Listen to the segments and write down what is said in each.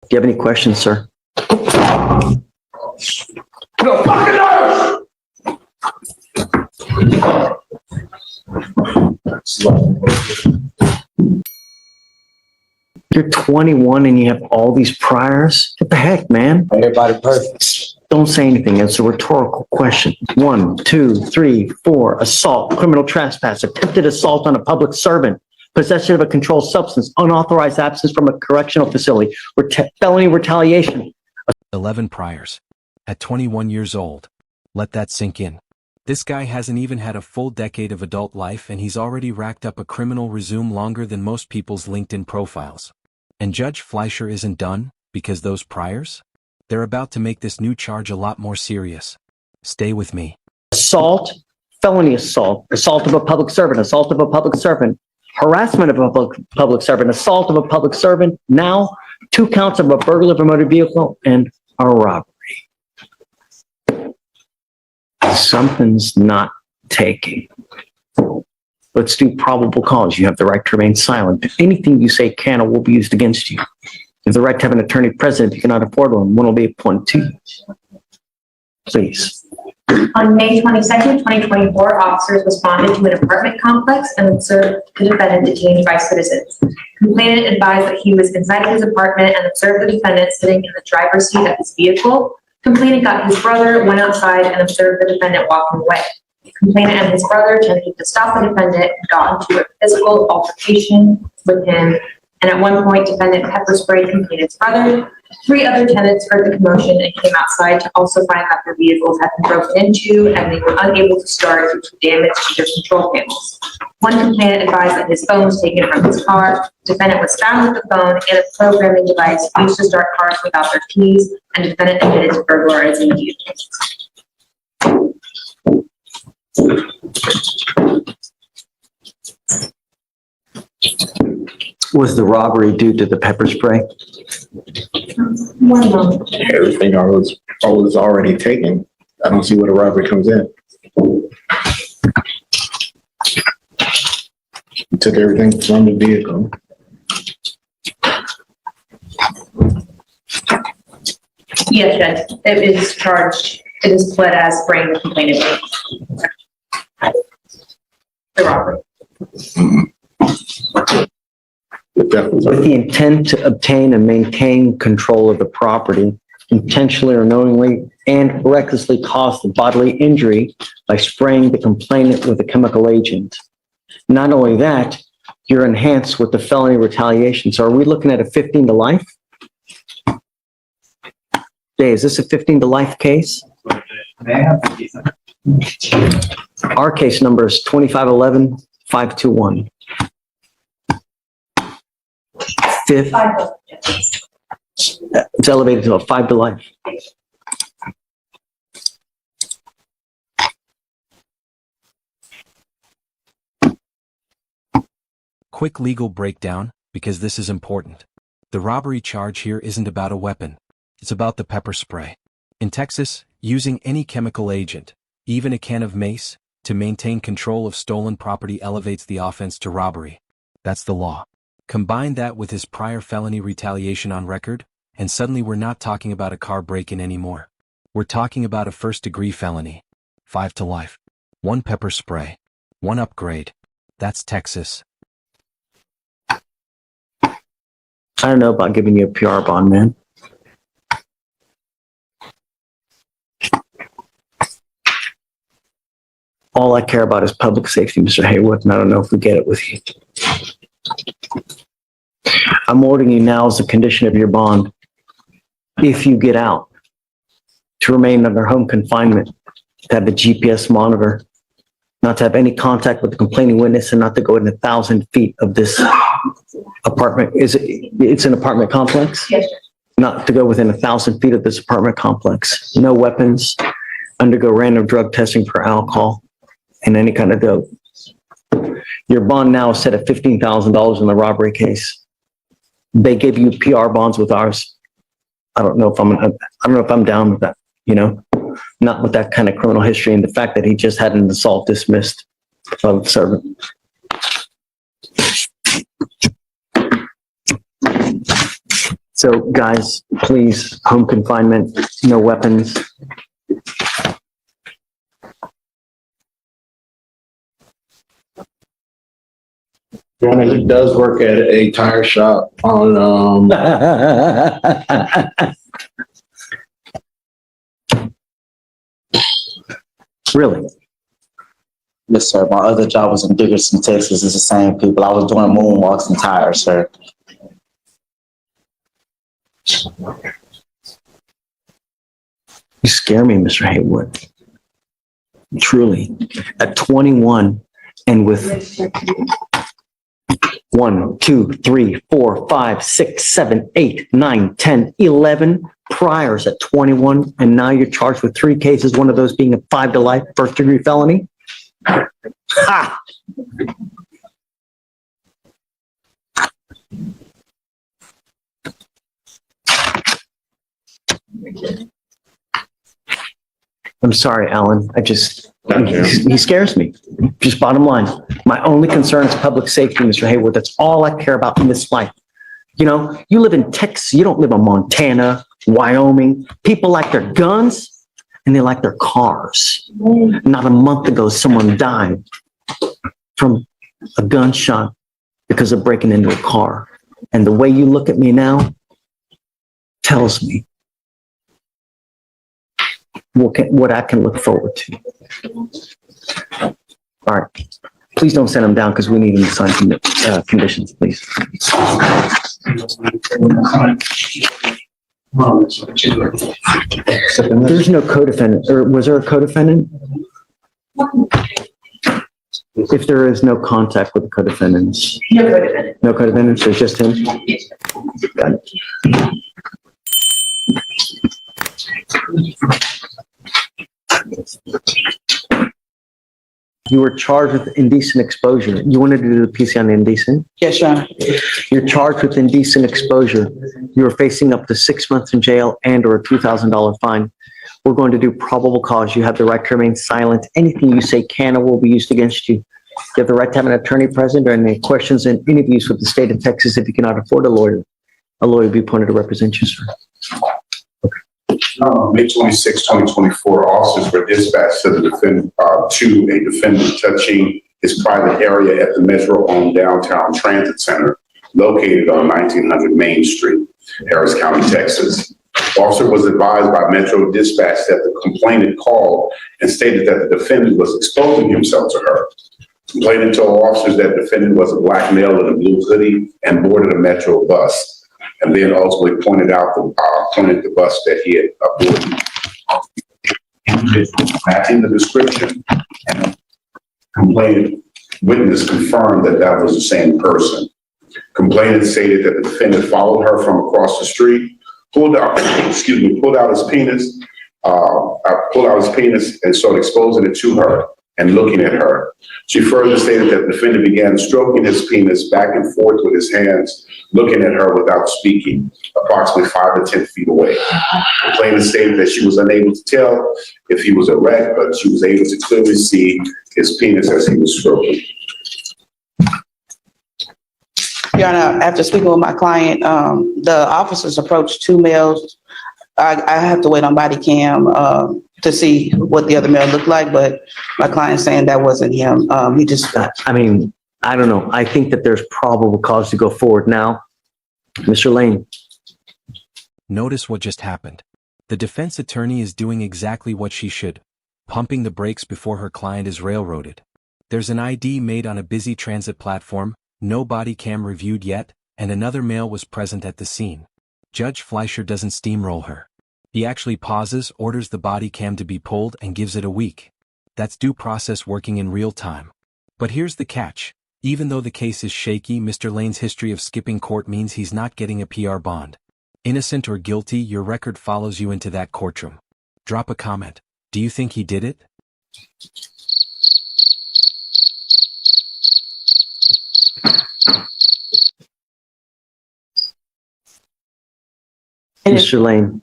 Do you have any questions, sir? No fucking nerves! You're 21 and you have all these priors? What the heck, man? Everybody perfect. Don't say anything. It's a rhetorical question. 1, 2, 3, 4. Assault, criminal trespass, attempted assault on a public servant, possession of a controlled substance, unauthorized absence from a correctional facility, felony retaliation. 11 priors. At 21 years old. Let that sink in. This guy hasn't even had a full decade of adult life and he's already racked up a criminal resume longer than most people's LinkedIn profiles. And Judge Fleischer isn't done, because those priors? They're about to make this new charge a lot more serious. Stay with me. Assault, felony assault, assault of a public servant, assault of a public servant, harassment of a public servant, assault of a public servant, now 2 counts of a burglary of a motor vehicle and a robbery. Something's not taking. Let's do probable cause. You have the right to remain silent. Anything you say can or will be used against you. You have the right to have an attorney present if you cannot afford one. One will be appointed to you. Please. On May 22nd, 2024, officers responded to an apartment complex and observed the defendant detained by citizens. Complainant advised that he was inside of his apartment and observed the defendant sitting in the driver's seat of his vehicle. Complainant got his brother, went outside, and observed the defendant walking away. Complainant and his brother attempted to stop the defendant and got into a physical altercation with him. And at one point, defendant pepper sprayed complainant's brother. 3 other tenants heard the commotion and came outside to also find that their vehicles had been broken into and they were unable to start due to damage to their control panels. One complainant advised that his phone was taken from his car. Defendant was found with the phone and a programming device used to start cars without their keys, and defendant admitted to burglarizing the vehicles. Was the robbery due to the pepper spray? One moment. Everything I was already taken. I don't see where the robbery comes in. He took everything from the vehicle. Yes, Judge. It is charged. It is pled as spraying the complainant. The robbery. With the intent to obtain and maintain control of the property, intentionally or knowingly and recklessly cause the bodily injury by spraying the complainant with a chemical agent. Not only that, you're enhanced with the felony retaliation. So are we looking at a 15 to life? Jay, is this a 15 to life case? Our case number is 2511-521. Fifth, it's elevated to a 5 to life. Quick legal breakdown, because this is important. The robbery charge here isn't about a weapon. It's about the pepper spray. In Texas, using any chemical agent, even a can of mace, to maintain control of stolen property elevates the offense to robbery. That's the law. Combine that with his prior felony retaliation on record, and suddenly we're not talking about a car break-in anymore. We're talking about a first-degree felony. 5 to life. 1 pepper spray. 1 upgrade. That's Texas. I don't know about giving you a PR bond, man. All I care about is public safety, Mr. Haywood, and I don't know if we get it with you. I'm ordering you now as a condition of your bond, if you get out, to remain under home confinement, to have a GPS monitor, not to have any contact with the complaining witness, and not to go within 1,000 feet of this apartment. It's an apartment complex? Yes, sir. Not to go within 1,000 feet of this apartment complex. No weapons, undergo random drug testing for alcohol and any kind of dope. Your bond now is set at $15,000 in the robbery case. They gave you PR bonds with ours. I don't know if I'm down with that, you know, not with that kind of criminal history and the fact that he just had an assault dismissed of servant. So guys, please, home confinement, no weapons. He does work at a tire shop on, Really? Yes, sir. My other job was in Dickerson, Texas. It's the same people. I was doing moonwalks and tires, sir. You scare me, Mr. Haywood. Truly. At 21 and with 1, 2, 3, 4, 5, 6, 7, 8, 9, 10, 11 priors at 21, and now you're charged with 3 cases, one of those being a 5 to life first-degree felony? Ha! I'm sorry, Alan. He scares me. Just bottom line. My only concern is public safety, Mr. Haywood. That's all I care about in this life. You know, you live in Texas. You don't live in Montana, Wyoming. People like their guns and they like their cars. Not a month ago, someone died from a gunshot because of breaking into a car. And the way you look at me now tells me what I can look forward to. All right. Please don't send him down because we need him to sign conditions, please. There's no co-defendant, or was there a co-defendant? If there is no contact with the co-defendants. No co-defendant. No co-defendants, there's just him? Got it. You were charged with indecent exposure. You wanted to do the PC on the indecent? Yes, Your Honor. You're charged with indecent exposure. You are facing up to 6 months in jail and or a $2,000 fine. We're going to do probable cause. You have the right to remain silent. Anything you say can or will be used against you. You have the right to have an attorney present during any questions and interviews with the state of Texas. If you cannot afford a lawyer will be appointed to represent you, sir. May 26, 2024, officers were dispatched to a defendant touching his private area at the Metro-owned downtown transit center located on 1900 Main Street, Harris County, Texas. The officer was advised by Metro Dispatch that the complainant called and stated that the defendant was exposing himself to her. Complainant told officers that the defendant was a black male in a blue hoodie and boarded a Metro bus, and then ultimately pointed the bus that he had boarded. Matching the description, and complainant witness confirmed that that was the same person. Complainant stated that the defendant followed her from across the street, pulled out his penis and started exposing it to her and looking at her. She further stated that the defendant began stroking his penis back and forth with his hands, looking at her without speaking, approximately 5 to 10 feet away. The complainant stated that she was unable to tell if he was erect, but she was able to clearly see his penis as he was stroking. Your Honor, after speaking with my client, the officers approached 2 males. I have to wait on body cam to see what the other male looked like, but my client's saying that wasn't him. He just... I mean, I don't know. I think that there's probable cause to go forward now. Mr. Lane. Notice what just happened. The defense attorney is doing exactly what she should, pumping the brakes before her client is railroaded. There's an ID made on a busy transit platform, no body cam reviewed yet, and another male was present at the scene. Judge Fleischer doesn't steamroll her. He actually pauses, orders the body cam to be pulled, and gives it a week. That's due process working in real time. But here's the catch. Even though the case is shaky, Mr. Lane's history of skipping court means he's not getting a PR bond. Innocent or guilty, your record follows you into that courtroom. Drop a comment. Do you think he did it? Mr. Lane,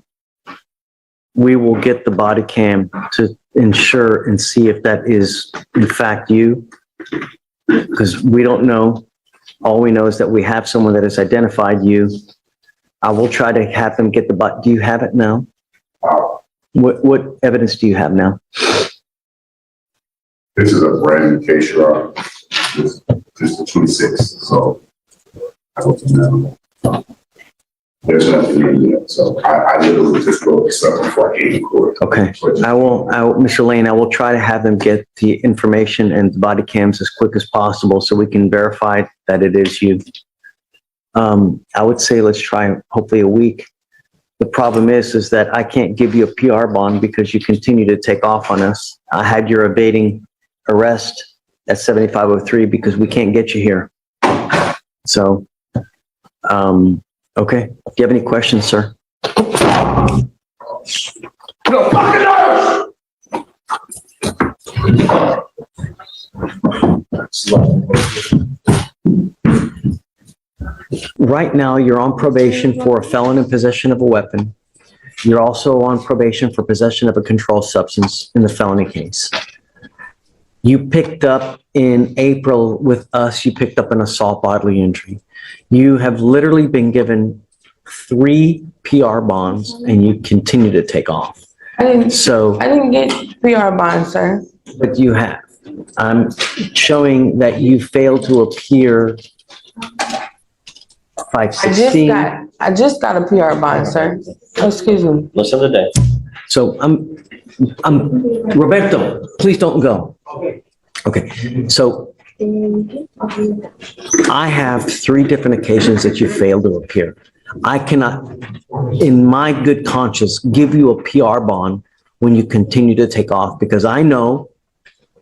we will get the body cam to ensure and see if that is in fact you, because we don't know. All we know is that we have someone that has identified you I will try to have them get the bond. Do you have it now? What evidence do you have now? This is a brand new case, Your Honor. This is the 26th, so I don't know. There's nothing in yet, so I literally just wrote this up before I came to court. Okay, I will, Mr. Lane, I will try to have them get the information and the body cams as quick as possible so we can verify that it is you. I would say let's try hopefully a week. The problem is that I can't give you a PR bond because you continue to take off on us. I had your evading arrest at 7503 because we can't get you here. So, okay. Do you have any questions, sir? Right now, you're on probation for a felon in possession of a weapon. You're also on probation for possession of a controlled substance in the felony case. You picked up in April with us, you picked up an assault bodily injury. You have literally been given 3 PR bonds and you continue to take off. I didn't So, get PR bond, sir. but you have. I'm showing that you failed to appear 516. I just got a PR bond, sir. Oh, excuse me. Listen to that. So Roberto, please don't go. Okay, so I have 3 different occasions that you failed to appear. I cannot, in my good conscience, give you a PR bond when you continue to take off because I know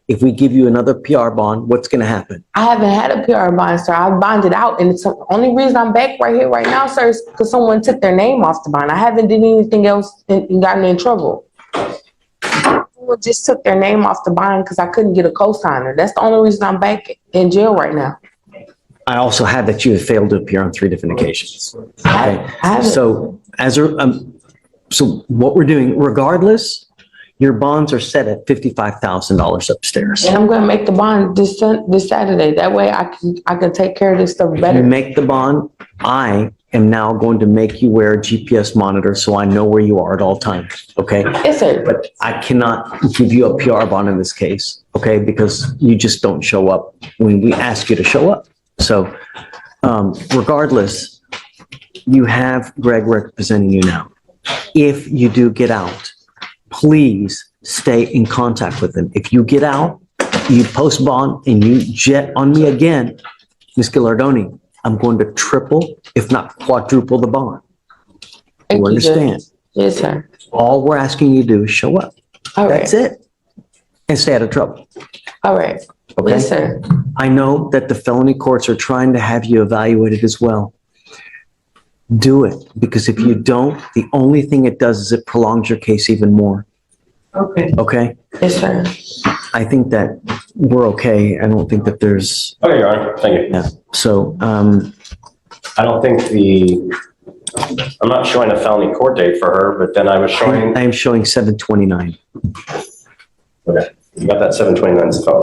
if we give you another PR bond, what's going to happen? I haven't had a PR bond, sir. I bonded out, and it's the only reason I'm back right here right now, sir, is because someone took their name off the bond. I haven't done anything else and gotten in trouble. Someone just took their name off the bond because I couldn't get a co-signer. That's the only reason I'm back in jail right now. I also have that you have failed to appear on 3 different occasions. Okay, I haven't. so so what we're doing, regardless, your bonds are set at $55,000 upstairs. And I'm going to make the bond this Saturday. That way I can take care of this stuff You better. make the bond, I am now going to make you wear a GPS monitor so I know where you are at all times, okay? Yes, sir. But I cannot give you a PR bond in this case, okay? Because you just don't show up when we ask you to show up. So regardless, you have Greg representing you now. If you do get out, please stay in contact with him. If you get out, you post bond and you jet on me again, Ms. Gallardoni, I'm going to triple, if not quadruple the bond. Thank You you, Judge. understand? Yes, sir. All we're asking you to do is show up. All right. That's it. And stay out of trouble. All right. Okay? Yes, sir. I know that the felony courts are trying to have you evaluated as well. Do it, because if you don't, the only thing it does is it prolongs your case even more. Okay. Okay? Yes, sir. I think that we're okay. I don't think that there's, Okay, Your Honor, thank you. yeah. So, I don't think I'm not showing a felony court date for her, but then I was showing, I am showing 7/29. okay, you got that 7/29 phone.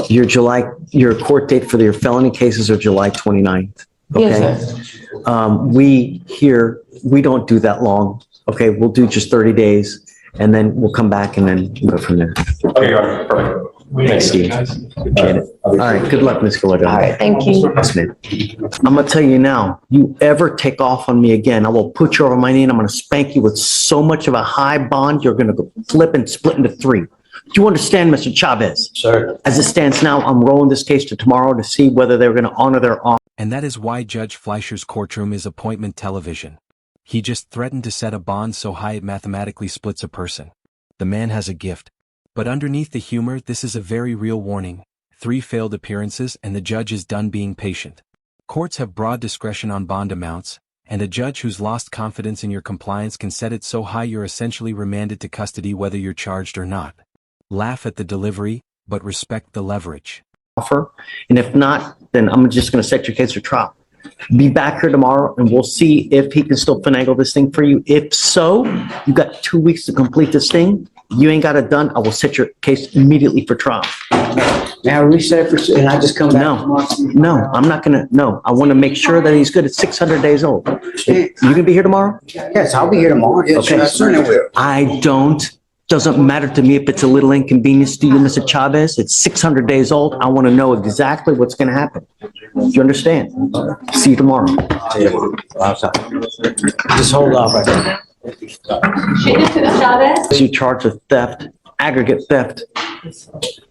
Your court date for your felony cases are July 29th. Okay? Yes, sir. We don't do that long. Okay, we'll do just 30 days and then we'll come back and then go from there. Okay, Your Honor, perfect. Thanks, Steve. Appreciate it. All right, good luck, Ms. Gallardo. All right. Thank you. Yes, ma'am. I'm gonna tell you now, you ever take off on me again, I will put you over my knee and I'm gonna spank you with so much of a high bond, you're gonna go flip and split into 3. Do you understand, Mr. Chavez? Sir. As it stands now, I'm rolling this case to tomorrow to see whether they're gonna honor their offer. And that is why Judge Fleischer's courtroom is appointment television. He just threatened to set a bond so high it mathematically splits a person. The man has a gift. But underneath the humor, this is a very real warning. 3 failed appearances and the judge is done being patient. Courts have broad discretion on bond amounts, and a judge who's lost confidence in your compliance can set it so high you're essentially remanded to custody whether you're charged or not. Laugh at the delivery, but respect the leverage. And if not, then I'm just gonna set your case for trial. Be back here tomorrow and we'll see if he can still finagle this thing for you. If so, you've got 2 weeks to complete this thing. You ain't got it done, I will set your case immediately for trial. Now reset for, and I just come back. No, I'm not gonna, no, I want to make sure that he's good. It's 600 days old. You gonna be here tomorrow? Yes, I'll be here tomorrow. Yes, Okay. I certainly will. I doesn't matter to me if it's a little inconvenience to you, Mr. Chavez. It's 600 days old. I want to know exactly what's gonna happen. Do you understand? See you tomorrow. Just hold off right now. You charged with theft, aggregate theft.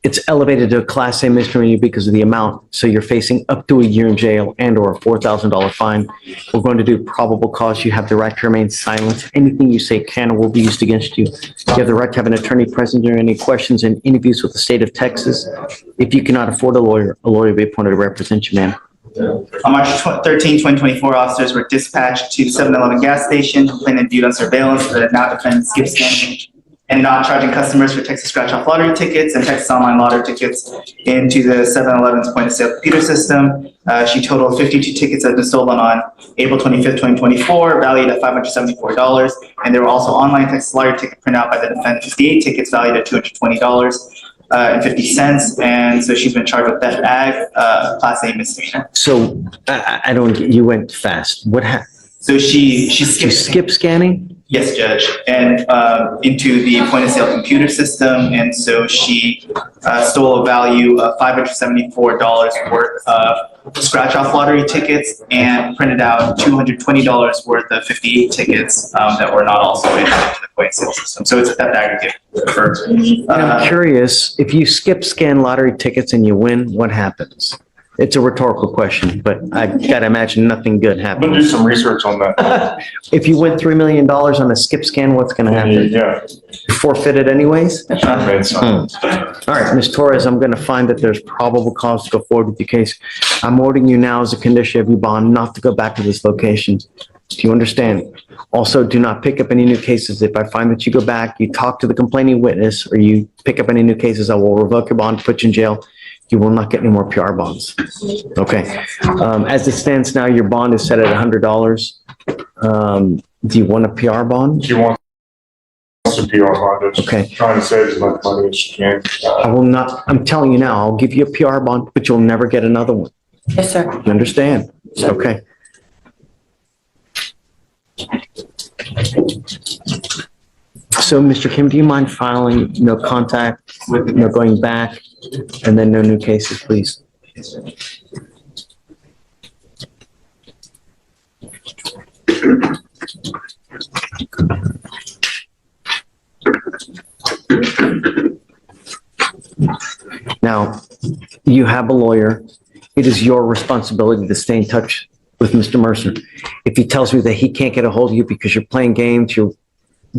It's elevated to a Class A misdemeanor because of the amount. So you're facing up to a year in jail and or a $4,000 fine. We're going to do probable cause. You have the right to remain silent. Anything you say can or will be used against you. You have the right to have an attorney present during any questions and interviews with the state of Texas. If you cannot afford a lawyer will be appointed to represent you, ma'am. On March 13, 2024, officers were dispatched to 7-Eleven gas station, complainant viewed on surveillance for the now defendant skip scanning and not charging customers for Texas scratch-off lottery tickets and Texas online lottery tickets into the 7-Eleven's point-of-sale computer system. She totaled 52 tickets that had been stolen on April 25th, 2024, valued at $574. And there were also online Texas lottery tickets printed out by the defendant, 58 tickets valued at $220.50. And so she's been charged with theft ag, Class A misdemeanor. So I don't, you went fast. What happened? So she You skipped. skip scanning? Yes, Judge, and into the point-of-sale computer system, and so she stole a value of $574 worth of scratch-off lottery tickets and printed out $220 worth of 58 tickets that were not also entered into the point-of-sale system. So it's a theft aggregate. I'm curious, if you skip scan lottery tickets and you win, what happens? It's a rhetorical question, but I gotta imagine nothing good I'm gonna do happens. some research on that. If you win $3 million on a skip scan, what's gonna happen? Yeah. Forfeit it anyways? Made some. All right, Ms. Torres, I'm gonna find that there's probable cause to go forward with your case. I'm ordering you now as a condition of your bond not to go back to this location. Do you understand? Also, do not pick up any new cases. If I find that you go back, you talk to the complaining witness, or you pick up any new cases, I will revoke your bond, put you in jail. You will not get any more PR bonds. Okay. As it stands now, your bond is set at $100. Do you want a PR bond? She wants some PR bond. Okay. Trying to save as much money as she can. I will not, I'm telling you now, I'll give you a PR bond, but you'll never get another one. Yes, sir. You understand? Okay. So, Mr. Kim, do you mind filing no contact, no going back, and then no new cases, please? Now, you have a lawyer. It is your responsibility to stay in touch with Mr. Mercer. If he tells you that he can't get a hold of you because you're playing games, you're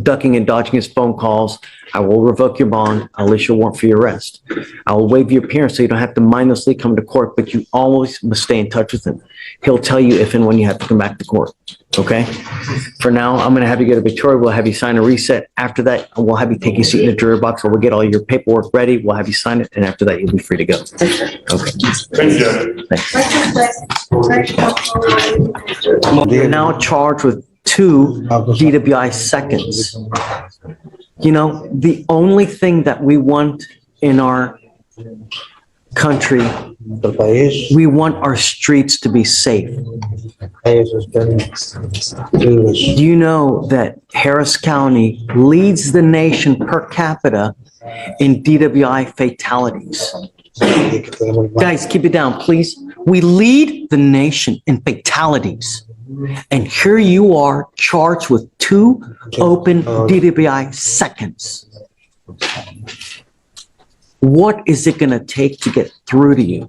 ducking and dodging his phone calls, I will revoke your bond. I'll issue a warrant for your arrest. I will waive your appearance so you don't have to mindlessly come to court, but you always must stay in touch with him. He'll tell you if and when you have to come back to court. Okay? For now, I'm going to have you go to Victoria. We'll have you sign a reset. After that, we'll have you take your seat in the jury box, where we'll get all your paperwork ready. We'll have you sign it, and after that, you'll be free to go. Okay. Thank you. Thanks. You're now charged with 2 DWI seconds. You know, the only thing that we want in our country, we want our streets to be safe. Do you know that Harris County leads the nation per capita in DWI fatalities? Guys, keep it down, please. We lead the nation in fatalities. And here you are charged with 2 open DWI seconds. What is it going to take to get through to you?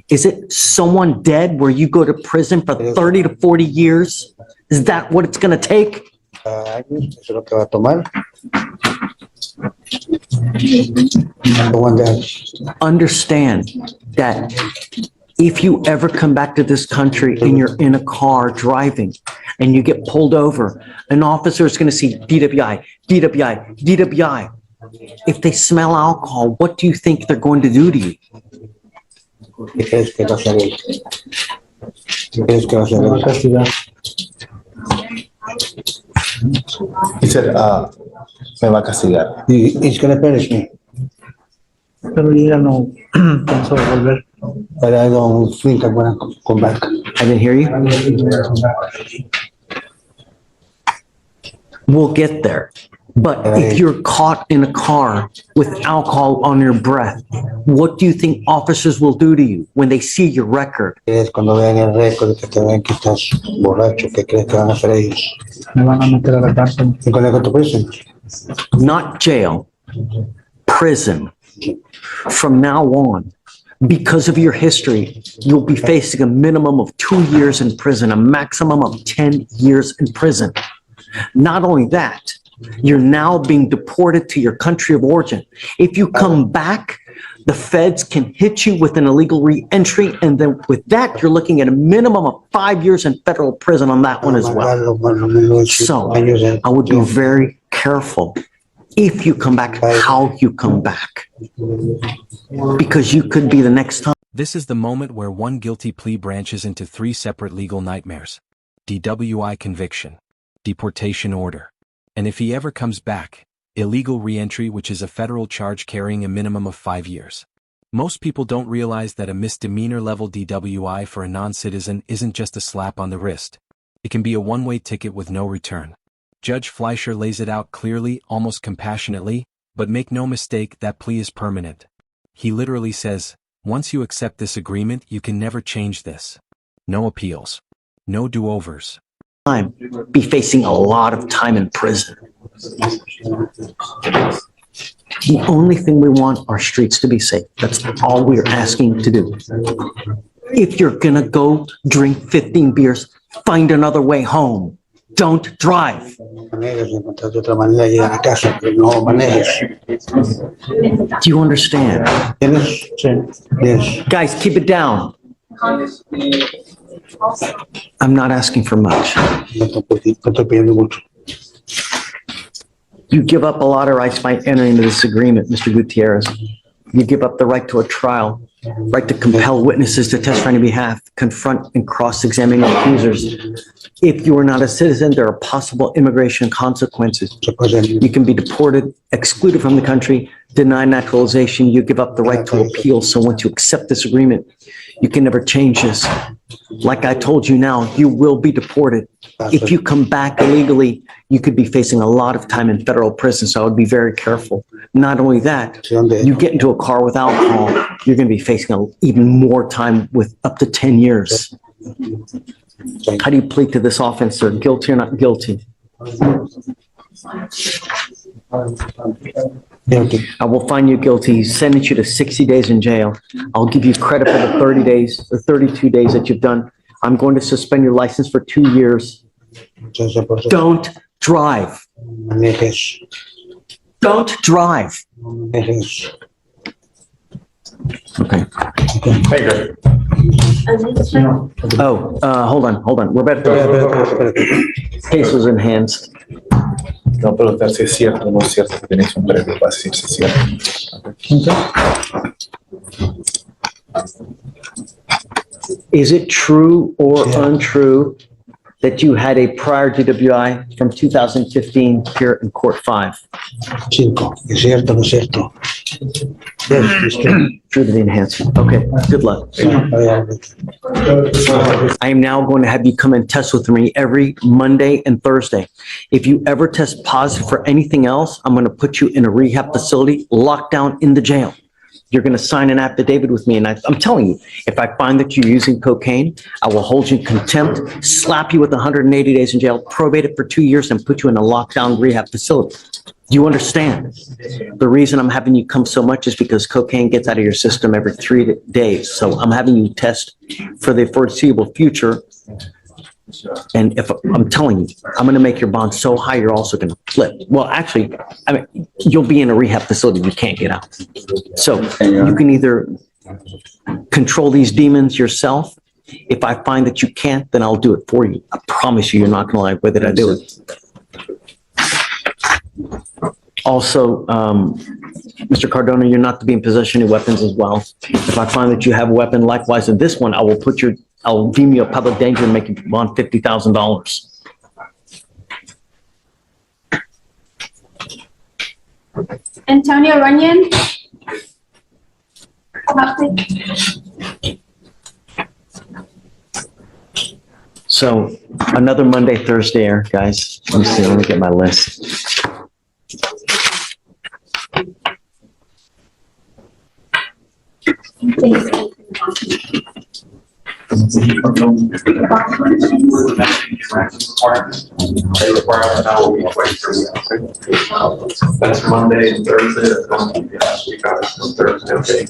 Is it someone dead where you go to prison for 30 to 40 years? Is that what it's going to take? Understand that if you ever come back to this country and you're in a car driving and you get pulled over, an officer is going to see DWI, DWI, DWI. If they smell alcohol, what do you think they're going to do to you? He said, me va a castigar. It's gonna punish me, Pero yo ya no pienso volver. but I don't think I'm gonna come back. I didn't hear you. We'll get there. But if you're caught in a car with alcohol on your breath, what do you think officers will do to you when they see your record? Es cuando vean el récord, que te vean que estás borracho, ¿qué crees que van a hacer ellos? Me van a meter a la cárcel. You're gonna go to prison. Not jail, prison. From now on, because of your history, you'll be facing a minimum of 2 years in prison, a maximum of 10 years in prison. Not only that, you're now being deported to your country of origin. If you come back, the feds can hit you with an illegal re-entry, and then with that, you're looking at a minimum of 5 years in federal prison on that one as well. So I would be very careful if you come back, how you come back, because you could be the next time. This is the moment where one guilty plea branches into 3 separate legal nightmares. DWI conviction, deportation order, and if he ever comes back, illegal re-entry, which is a federal charge carrying a minimum of 5 years. Most people don't realize that a misdemeanor level DWI for a non-citizen isn't just a slap on the wrist. It can be a one-way ticket with no return. Judge Fleischer lays it out clearly, almost compassionately, but make no mistake, that plea is permanent. He literally says, once you accept this agreement, you can never change this. No appeals. No do-overs. Be facing a lot of time in prison. The only thing we want are streets to be safe. That's all we're asking to do. If you're gonna go drink 15 beers, find another way home. Don't drive. Manejes, encontrar otra manera de llegar a casa, pero no manejes. Do you understand? ¿Tienes? Sí. Yes. Guys, keep it down. I'm not asking for much. No estoy pidiendo mucho. You give up a lot of rights by entering into this agreement, Mr. Gutierrez. You give up the right to a trial, right to compel witnesses to testify on your behalf, confront and cross-examine accusers. If you are not a citizen, there are possible immigration consequences. You can be deported, excluded from the country, denied naturalization. You give up the right to appeal. So once you accept this agreement, you can never change this. Like I told you now, you will be deported. If you come back illegally, you could be facing a lot of time in federal prison. So I would be very careful. Not only that, you get into a car with alcohol, you're going to be facing even more time with up to 10 years. How do you plead to this offense, sir? Guilty or not guilty? Guilty. I will find you guilty, sentence you to 60 days in jail. I'll give you credit for the 30 days, the 32 days that you've done. I'm going to suspend your license for 2 years. Don't drive. Manejes. Don't drive. Manejes. Okay. Hey, good. Oh, hold on. Roberto, case was enhanced. No preguntar si es cierto o no es cierto que tenéis un previo para decir si es cierto. Is it true or untrue that you had a prior DWI from 2015 here in Court 5? 5. ¿Es cierto o no es cierto? Yes, it's true. True to the enhancement. Okay, good luck. I am now going to have you come and test with me every Monday and Thursday. If you ever test positive for anything else, I'm going to put you in a rehab facility, locked down in the jail. You're going to sign an affidavit with me. And I'm telling you, if I find that you're using cocaine, I will hold you in contempt, slap you with 180 days in jail, probate it for 2 years, and put you in a lockdown rehab facility. Do you understand? The reason I'm having you come so much is because cocaine gets out of your system every 3 days. So I'm having you test for the foreseeable future. And if I'm telling you, I'm going to make your bond so high, you're also going to flip. Well, actually, I mean, you'll be in a rehab facility. You can't get out. So you can either control these demons yourself. If I find that you can't, then I'll do it for you. I promise you, you're not going to like whether I do it. Also, Mr. Cardona, you're not to be in possession of weapons as well. If I find that you have a weapon, likewise in this one, I'll deem you a public danger and make you bond $50,000. Antonio Runyon. Come up, please. So another Monday, Thursday air, guys. Let me see, let me get my list. That's Monday and Thursday. That's going to be last week. Obviously, Thursday.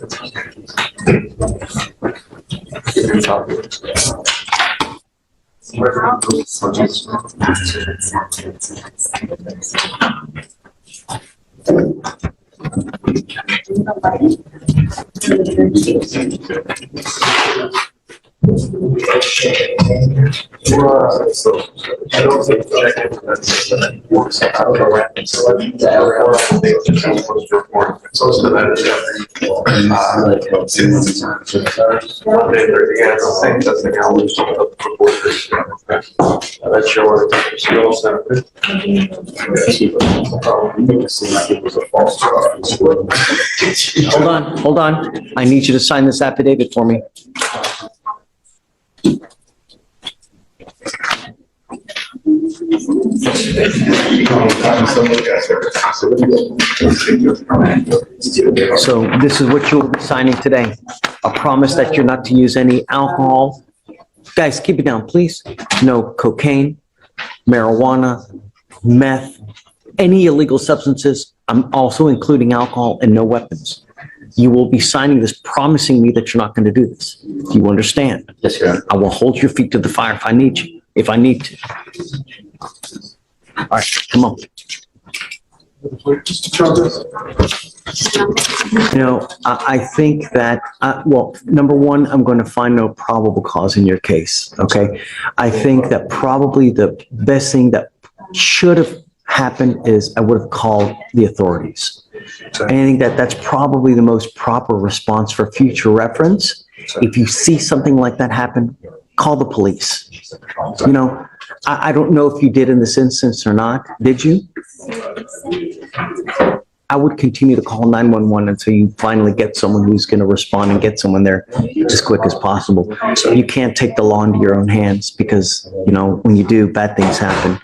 That's your skill set. Hold on. I need you to sign this affidavit for me. So this is what you'll be signing today. A promise that you're not to use any alcohol. Guys, keep it down, please. No cocaine, marijuana, meth, any illegal substances. I'm also including alcohol, and no weapons. You will be signing this, promising me that you're not going to do this. Do you understand? Yes, sir. I will hold your feet to the fire if I need to. All right, come on. You know, I think that, well, number one, I'm going to find no probable cause in your case, okay? I think that probably the best thing that should have happened is I would have called the authorities. And I think that that's probably the most proper response for future reference. If you see something like that happen, call the police. You know, I don't know if you did in this instance or not. Did you? I would continue to call 911 until you finally get someone who's going to respond and get someone there as quick as possible. You can't take the law into your own hands because, you know, when you do, bad things happen.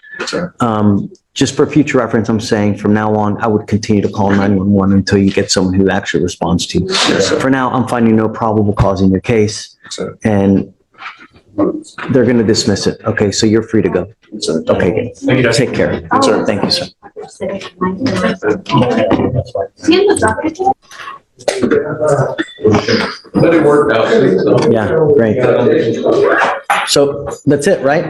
Just for future reference, I'm saying from now on, I would continue to call 911 until you get someone who actually responds to you. For now, I'm finding no probable cause in your case, and they're going to dismiss it. Okay, so you're free to go. Okay, good. Take care. Thank you, sir. Yeah, great. So that's it, right?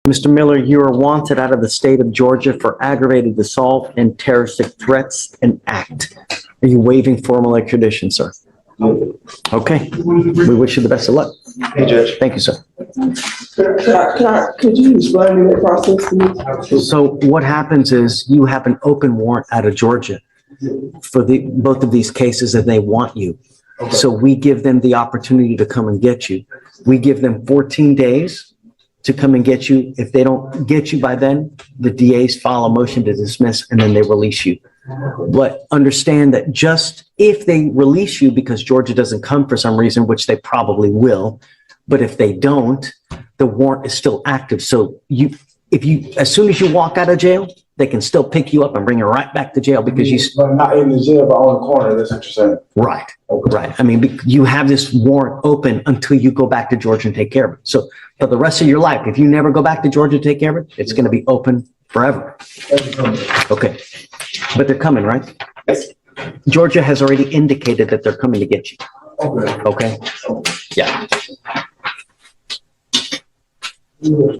Mr. Miller, you are wanted out of the state of Georgia for aggravated assault and terroristic threats and act. Are you waiving formal extradition, sir? Okay, we wish you the best of luck. Hey, Judge. Thank you, sir. Could you explain to me that process to me? So what happens is you have an open warrant out of Georgia for both of these cases, and they want you. So we give them the opportunity to come and get you. We give them 14 days to come and get you. If they don't get you by then, the DAs file a motion to dismiss and then they release you. But understand that just if they release you because Georgia doesn't come for some reason, which they probably will, but if they don't, the warrant is still active. So as soon as you walk out of jail, they can still pick you up and bring you right back to jail because But not in the jail, but on the corner, that's what you're saying. Right, right. I mean, you have this warrant open until you go back to Georgia and take care of it. So for the rest of your life, if you never go back to Georgia to take care of it, it's going to be open forever. Okay. But they're coming, right? Yes. Georgia has already indicated that they're coming to get you. Okay? Yeah.